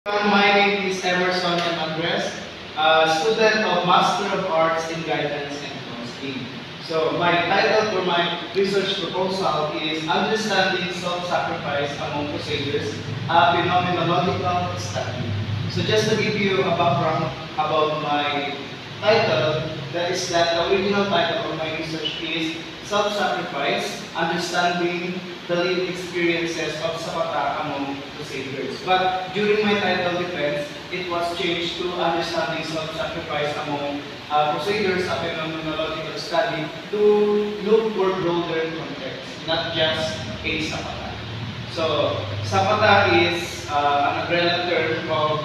My name is Emerson M. Andres, student of Master of Arts in Guidance and Counseling. So my title for my research proposal is Understanding Self-Sacrifice Among Crusaders, a Phenomenological Study. So just to give you a background about my title, that is that the original title of my research is Self-Sacrifice, Understanding the Lived Experiences of Zapata Among Crusaders. But during my title defense, it was changed to Understanding Self-Sacrifice Among Crusaders, a Phenomenological Study, to look for broader context, not just a Zapata. So, Zapata is an umbrella term of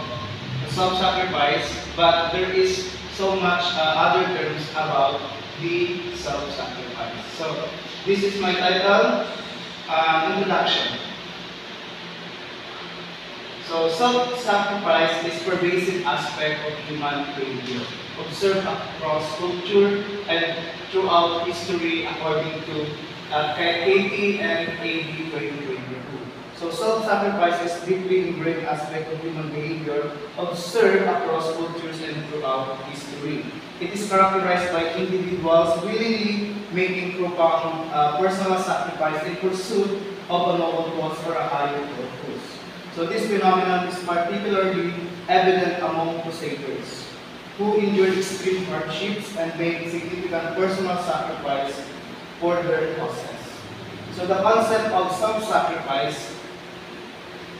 self-sacrifice, but there is so much other terms about the self-sacrifice. So, this is my title, introduction. So, self-sacrifice is pervasive aspect of human behavior, observed across culture and throughout history according to KT and AD 2022. So self-sacrifice is deeply ingrained aspect of human behavior observed across cultures and throughout history. It is characterized by individuals willingly making profound personal sacrifice in pursuit of a noble cause or a higher purpose. So this phenomenon is particularly evident among crusaders, who endured extreme hardships and made significant personal sacrifice for their causes. So the concept of self-sacrifice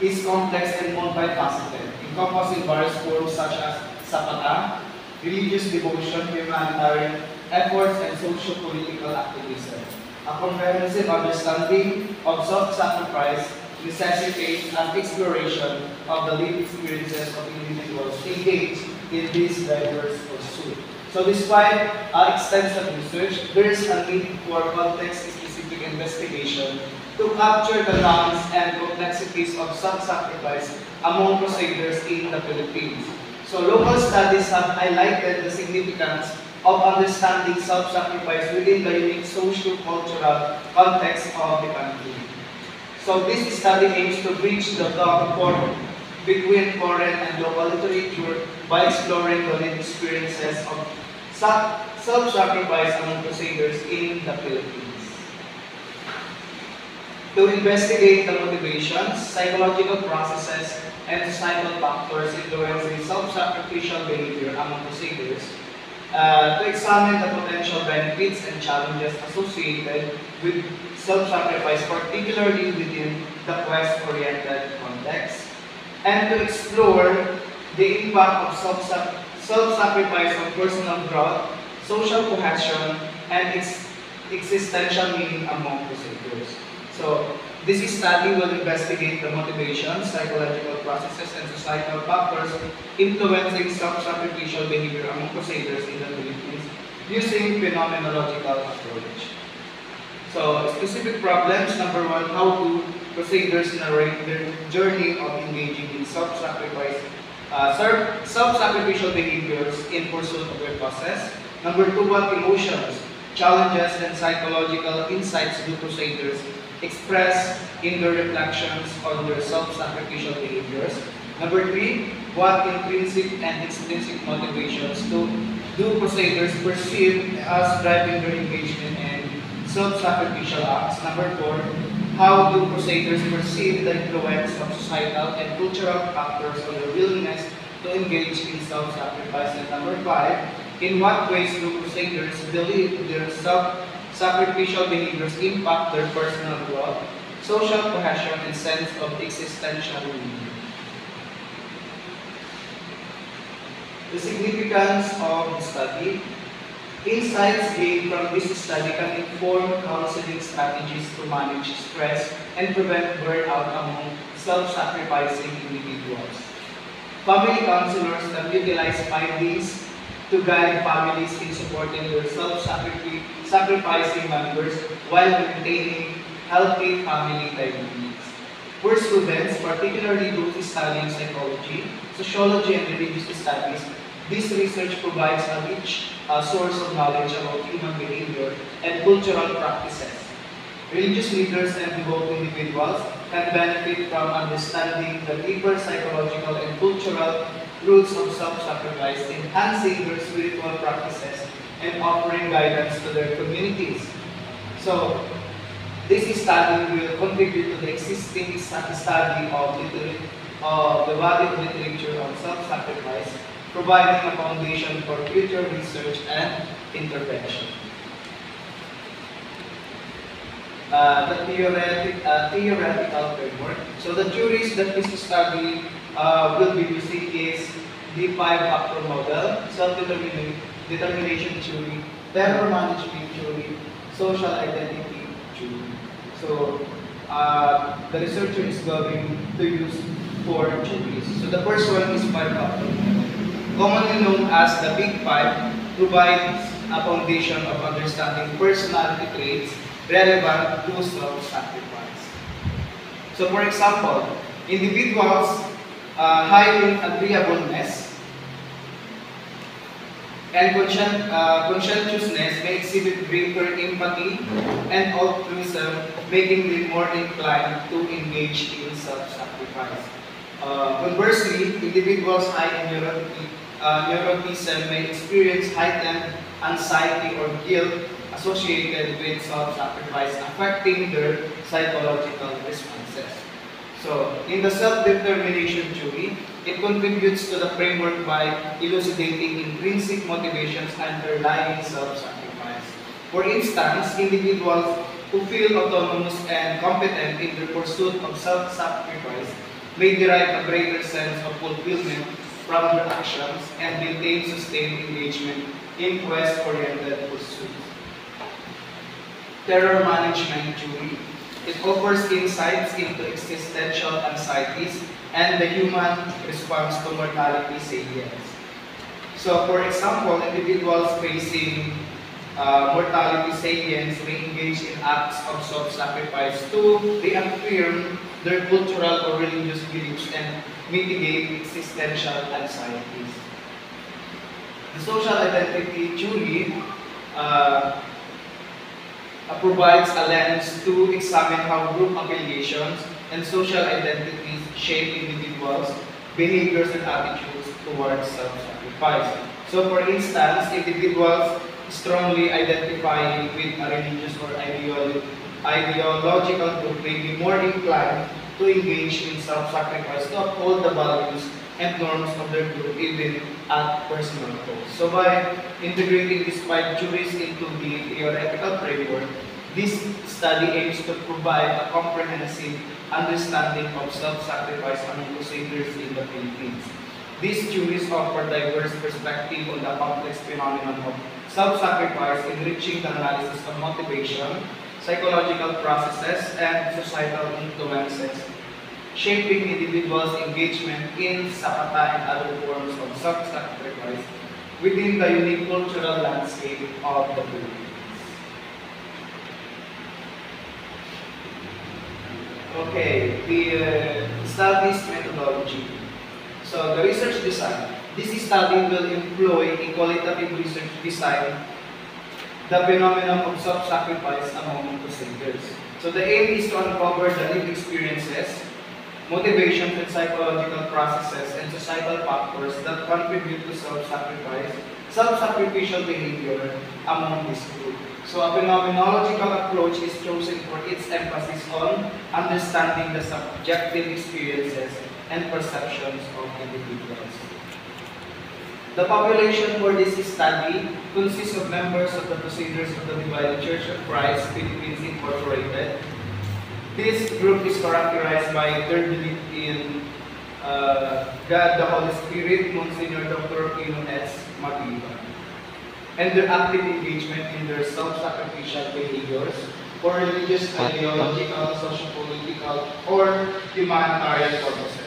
is complex and multifaceted, encompassing various forms such as sapata, religious devotion, humanitarian efforts, and socio-political activism. A comprehensive understanding of self-sacrifice necessitates an exploration of the lived experiences of individuals engaged in this diverse pursuit. So despite extensive research, there is a need for context-specific investigation to capture the nuance and complexities of self-sacrifice among crusaders in the Philippines. So local studies have highlighted the significance of understanding self-sacrifice within the unique socio-cultural context of the country. So this study aims to bridge the gap between foreign and local literature by exploring the lived experiences of self-sacrifice among crusaders in the Philippines. To investigate the motivations, psychological processes, and societal factors influencing self-sacrificial behavior among crusaders, to examine the potential benefits and challenges associated with self-sacrifice, particularly within the quest-oriented context, and to explore the impact of self-sacrifice on personal growth, social cohesion, and existential meaning among crusaders. So, this study will investigate the motivations, psychological processes, and societal factors influencing self-sacrificial behavior among crusaders in the Philippines using phenomenological approach. So, specific problems. Number one, how do crusaders narrate their journey of engaging in self-sacrifice, self-sacrificial behaviors in pursuit of their causes? Number two, what emotions, challenges, and psychological insights do crusaders express in their reflections on their self-sacrificial behaviors? Number three, what intrinsic and extrinsic motivations do crusaders perceive as driving their engagement in self-sacrificial acts? Number four, how do crusaders perceive the influence of societal and cultural factors on their willingness to engage in self-sacrifice? And number five, in what ways do crusaders believe their self-sacrificial behaviors impact their personal growth, social cohesion, and sense of existential meaning? The significance of the study. Insights gained from this study can inform counseling strategies to manage stress and prevent burnout among self-sacrificing individuals. Family counselors can utilize findings to guide families in supporting their self-sacrificing members while maintaining healthy family dynamics. For students, particularly those studying psychology, sociology, and religious studies, this research provides a rich source of knowledge about human behavior and cultural practices. Religious leaders and devout individuals can benefit from understanding the deeper psychological and cultural theological roots of self-sacrifice, enhancing their spiritual practices, and offering guidance to their communities. So, this study will contribute to the existing study of the body of literature on self-sacrifice, providing a foundation for future research and intervention. Theoretical framework. So the theories that this study will be using is the five-factor model, self-determination theory, terror management theory, social identity theory. So the researcher is going to use four theories. So the first one is five-factor model, commonly known as the Big Five, provides a foundation of understanding personality traits relevant to self-sacrifice. So for example, individuals high in agreeableness and conscientiousness may exhibit greater empathy and altruism, making them more inclined to engage in self-sacrifice. Conversely, individuals high in neuroticism may experience heightened anxiety or guilt associated with self-sacrifice, affecting their psychological responses. So, in the self-determination theory, it contributes to the framework by elucidating intrinsic motivations underlying self-sacrifice. For instance, individuals who feel autonomous and competent in their pursuit of self-sacrifice may derive a greater sense of fulfillment from their actions and maintain sustained engagement in quest-oriented pursuits. Terror management theory. It offers insights into existential anxieties and the human response to mortality salience. So, for example, individuals facing mortality salience may engage in acts of self-sacrifice to reaffirm their cultural or religious beliefs and mitigate existential anxieties. The social identity theory provides a lens to examine how group affiliations and social identities shape individuals' behaviors and attitudes towards self-sacrifice. So, for instance, individuals strongly identifying with a religious or ideological group may be more inclined to engage in self-sacrifice to uphold the values and norms of their group even at personal cost. So by integrating these five theories into the theoretical framework, this study aims to provide a comprehensive understanding of self-sacrifice among crusaders in the Philippines. These theories offer diverse perspectives on the complex phenomenon of self-sacrifice, enriching the analysis of motivation, psychological processes, and societal influences, shaping individuals' engagement in sapata and other forms of self-sacrifice within the unique cultural landscape of the Philippines. Okay, the studies methodology. So the research design. This study will employ a qualitative research design the phenomenon of self-sacrifice among crusaders. So the aim is to uncover the lived experiences, motivations and psychological processes and societal factors that contribute to self-sacrificial behavior among this group. So a phenomenological approach is chosen for its emphasis on understanding the subjective experiences and perceptions of individuals. The population for this study consists of members of the Crusaders of the Divided Church of Christ, Philippines Incorporated. This group is characterized by their belief in God, the Holy Spirit, Monsignor Dr. Pino S. Magliba, and their active engagement in their self-sacrificial behaviors for religious, ideological, socio-political, or humanitarian purposes.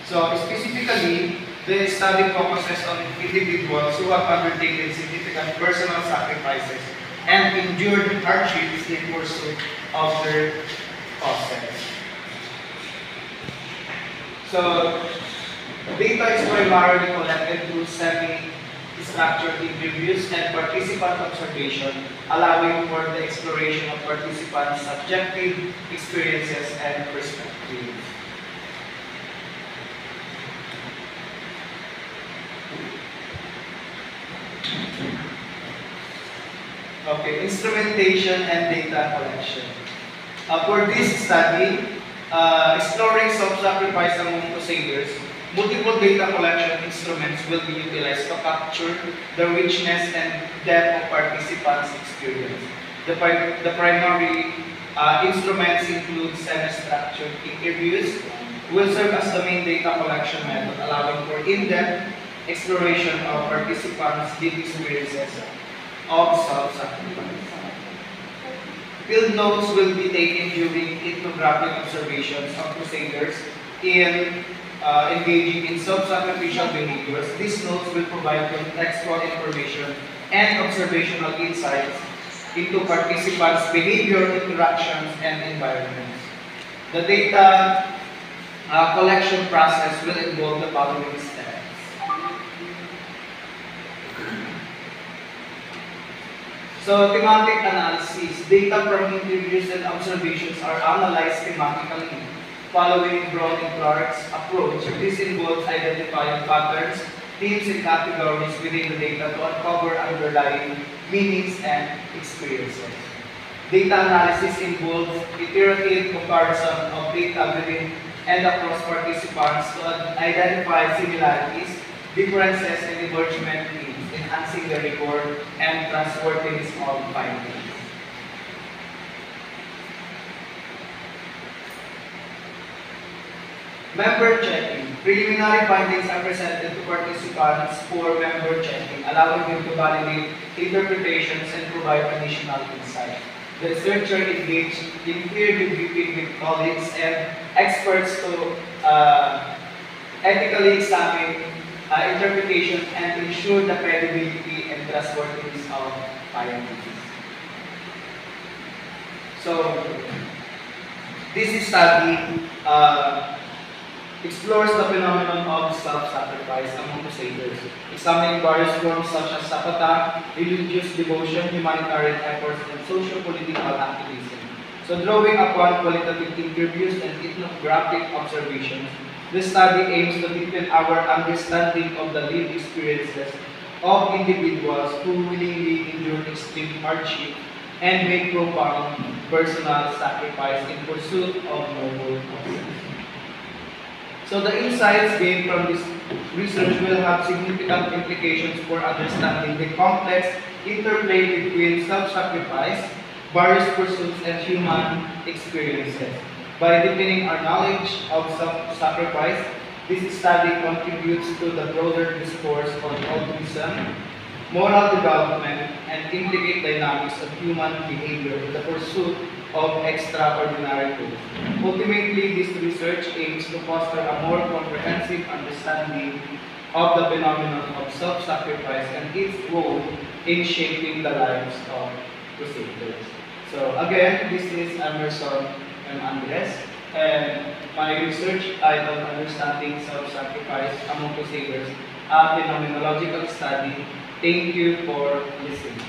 So specifically, the study focuses on individuals who have undertaken significant personal sacrifices and endured hardships in pursuit of their causes. So, data is primarily collected through semi-structured interviews and participant observation, allowing for the exploration of participants' subjective experiences and perspectives. Okay, instrumentation and data collection. For this study, exploring self-sacrifice among crusaders, multiple data collection instruments will be utilized to capture the richness and depth of participants' experience. The primary instruments include semi-structured interviews, will serve as the main data collection method, allowing for in-depth exploration of participants' lived experiences of self-sacrifice. Field notes will be taken during ethnographic observations of crusaders in engaging in self-sacrificial behaviors. These notes will provide contextual information and observational insights into participants' behavior, interactions, and environments. The data collection process will involve the following steps. So, thematic analysis. Data from interviews and observations are analyzed thematically following Brown and Clark's approach. This involves identifying patterns, themes, and categories within the data to uncover underlying meanings and experiences. Data analysis involves iterative comparison of data within and across participants to identify similarities, differences, and emergent themes, enhancing the record and trustworthiness of findings. Member checking. Preliminary findings are presented to participants for member checking, allowing them to validate interpretations and provide additional insight. The researcher engaged in peer reviewing with colleagues and experts to ethically examine interpretation and ensure the credibility and trustworthiness of findings. So, this study explores the phenomenon of self-sacrifice among crusaders, examining various forms such as sapata, religious devotion, humanitarian efforts, and socio-political activism. So, drawing upon qualitative interviews and ethnographic observations, this study aims to deepen our understanding of the lived experiences of individuals who willingly endure extreme hardship and make profound personal sacrifice in pursuit of noble causes. So the insights gained from this research will have significant implications for understanding the complex interplay between self-sacrifice, various pursuits, and human experiences. By deepening our knowledge of self-sacrifice, this study contributes to the broader discourse on altruism, moral development, and intricate dynamics of human behavior in the pursuit of extraordinary goals. Ultimately, this research aims to foster a more comprehensive understanding of the phenomenon of self-sacrifice and its role in shaping the lives of crusaders. So again, this is Emerson and Andres, and my research titled Understanding Self-Sacrifice Among Crusaders, a Phenomenological Study. Thank you for listening.